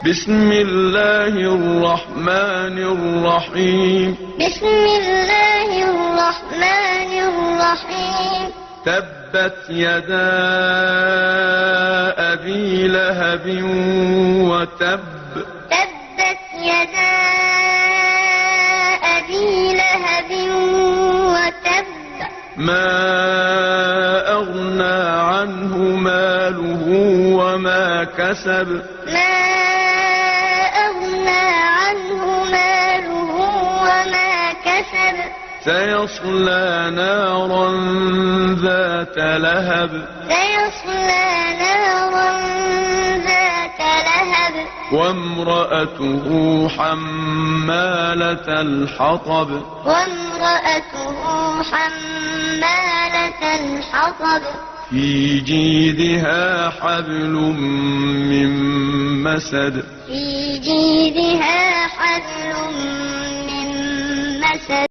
بسم الله الرحمن الرحيم. بسم الله الرحمن الرحيم. تبت يدا أبي لهب وتب. تبت يدا أبي لهب وتب. ما أغنى عنه ماله وما كسب. ما أغنى عنه ماله وما كسب. سيصلى نارا ذات لهب. سيصلى نارا ذات لهب. وامرأته حمالة الحطب. وامرأته حمالة الحطب. في جيدها حبل من مسد. في جيدها حبل من مسد.